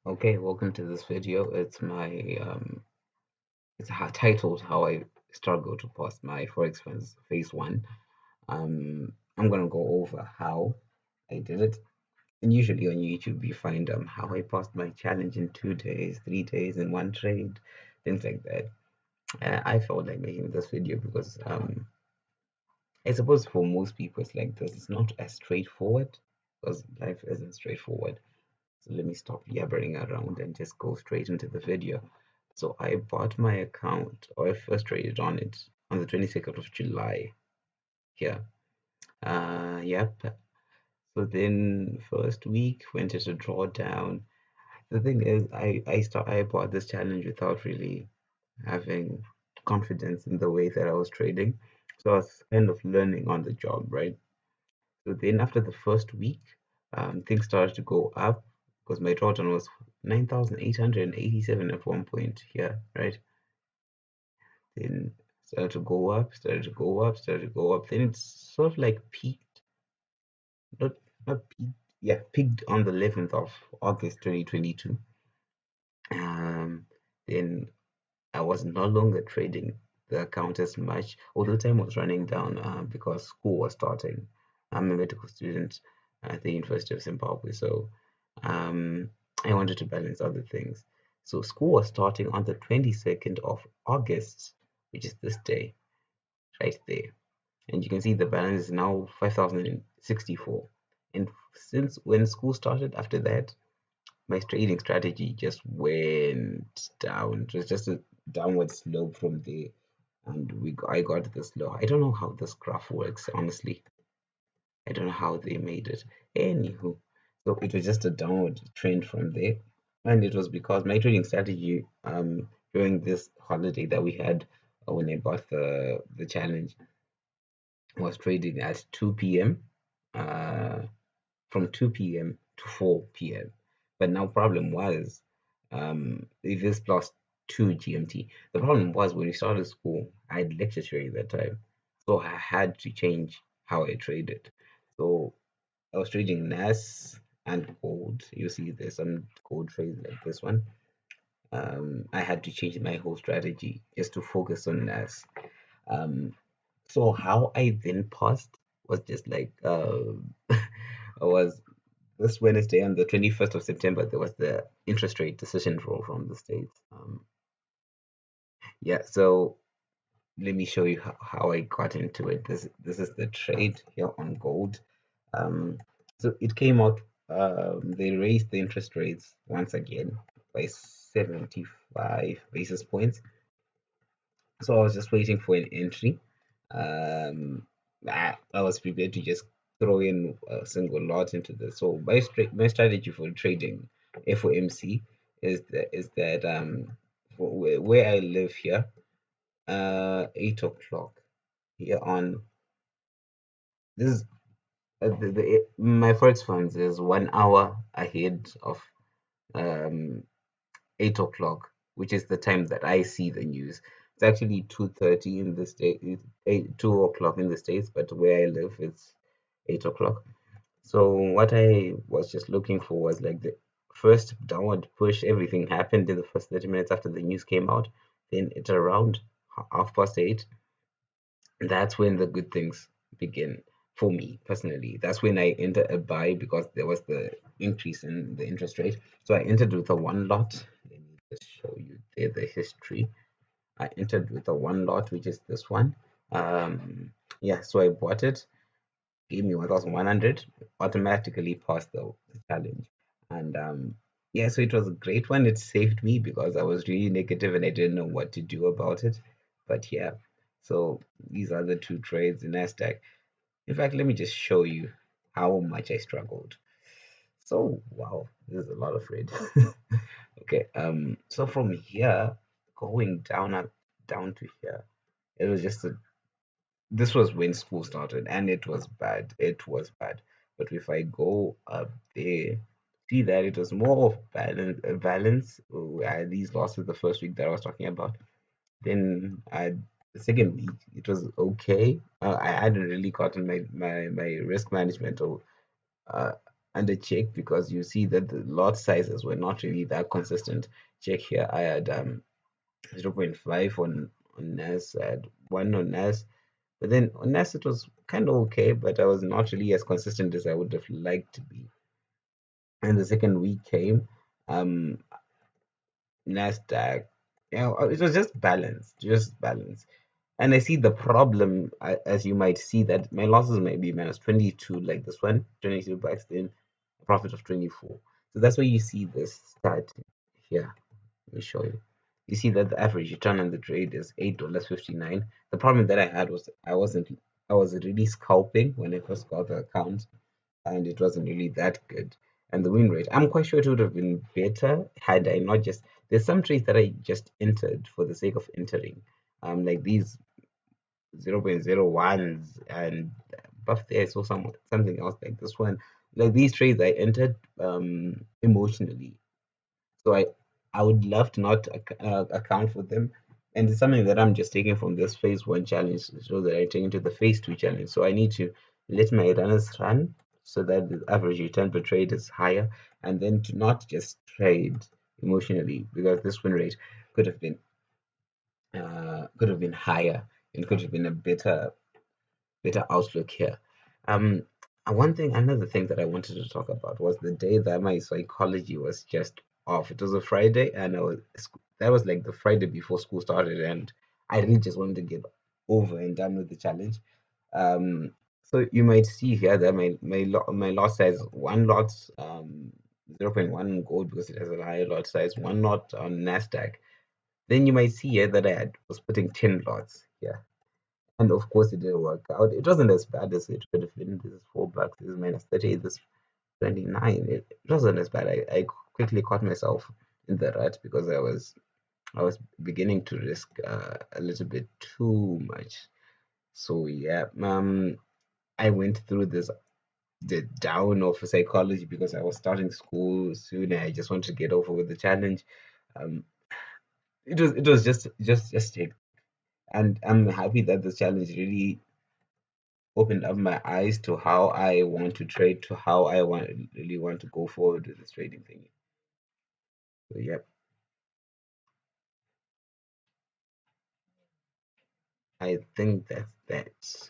Okay, welcome to this video. It's titled "How I Struggle to Pass My Forex Funds Phase One." I'm gonna go over how I did it. And usually on YouTube, you find how I passed my challenge in 2 days, 3 days, in one trade, things like that. I felt like making this video because I suppose for most people it's like this. It's not as straightforward because life isn't straightforward. So let me stop yabbering around and just go straight into the video. So I bought my account, or I first traded on it on the 22nd of July here. Yep. So then first week went into drawdown. The thing is, I bought this challenge without really having confidence in the way that I was trading. So I was kind of learning on the job, right? So then after the first week, things started to go up because my drawdown was 9,887 at one point here, right? Then started to go up, started to go up, started to go up. Then it's sort of like peaked, not not peaked, yeah, peaked on the 11th of August 2022. Um, then I was no longer trading the account as much, although time was running down because school was starting. I'm a medical student at the University of Zimbabwe, so um, I wanted to balance other things. So school was starting on the 22nd of August, which is this day, right there. And you can see the balance is now 5,064. And since when school started after that, my trading strategy just went down. It was just a downward slope from there, and I got this low. I don't know how this graph works, honestly. I don't know how they made it. Anywho, so it was just a downward trend from there, and it was because my trading strategy during this holiday that we had when I bought the challenge was trading at 2 p.m. Uh, from 2 p.m. to 4 p.m. But now problem was it is plus 2 GMT. The problem was when we started school, I had lecture during that time. So I had to change how I traded. So I was trading NAS and gold. You see there's some gold trades like this one. I had to change my whole strategy just to focus on NAS. Um, so how I then passed was just like I was this Wednesday on the 21st of September, there was the interest rate decision roll from the States. Yeah, so let me show you how I got into it. This is the trade here on gold. Um, so it came out, they raised the interest rates once again by 75 basis points. So I was just waiting for an entry. I was prepared to just throw in a single lot into this. So my strategy for trading FOMC is that where I live here, 8 o'clock here on this is my forex funds is 1 hour ahead of um 8 o'clock, which is the time that I see the news. It's actually 2:30 in the state, 2 o'clock in the States, but where I live, it's 8 o'clock. So what I was just looking for was like the first downward push. Everything happened in the first 30 minutes after the news came out. Then it's around half past eight. That's when the good things begin for me personally. That's when I enter a buy because there was the increase in the interest rate. So I entered with a one lot. Let me just show you there the history. I entered with a one lot, which is this one. Yeah, so I bought it, gave me 1,100, automatically passed the challenge. And yeah, so it was a great one. It saved me because I was really negative and I didn't know what to do about it. But yeah, so these are the two trades in Nasdaq. In fact, let me just show you how much I struggled. So wow, this is a lot of red. Okay, so from here going down up down to here, it was just a this was when school started and it was bad. It was bad. But if I go up there, see that it was more of balance. These losses the first week that I was talking about. Then the second week it was okay. I hadn't really gotten my risk management or uh, under check because you see that the lot sizes were not really that consistent. Check here, I had 0.5 on NAS, I had 1 on NAS, but then on NAS it was kind of okay, but I was not really as consistent as I would have liked to be. And the second week came, um, NASDAQ, it was just balance. And I see the problem, as you might see, that my losses may be minus 22, like this one, 22 bucks, then a profit of 24. So that's why you see this start here. Let me show you. You see that the average return on the trade is $8.59. The problem that I had was I was really scalping when I first got the account, and it wasn't really that good. And the win rate, I'm quite sure it would have been better had I not just. There's some trades that I just entered for the sake of entering, like these 0.01s, and above there I saw something else like this one. Like these trades I entered emotionally, so I would love to not account for them, and it's something that I'm just taking from this phase one challenge so that I take into the phase two challenge. So I need to let my runners run so that the average return per trade is higher, and then to not just trade emotionally because this win rate could have been higher and could have been a better outlook here. Um, another thing that I wanted to talk about was the day that my psychology was just off. It was a Friday, and that was like the Friday before school started, and I really just wanted to get over and done with the challenge. Um, so you might see here that my lot size, one lot 0.1 in gold because it has a higher lot size, one lot on Nasdaq. Then you might see here that was putting 10 lots here. And of course, it didn't work out. It wasn't as bad as it could have been. This is $4. This is minus 30. This is 29. It wasn't as bad. I quickly caught myself in the rut because I was beginning to risk a little bit too much. So yeah, I went through the down of psychology because I was starting school soon. And I just wanted to get over with the challenge. Um, it was just it, and I'm happy that the challenge really opened up my eyes to how I want to trade, to how I really want to go forward with this trading thing. So yeah, I think that's that.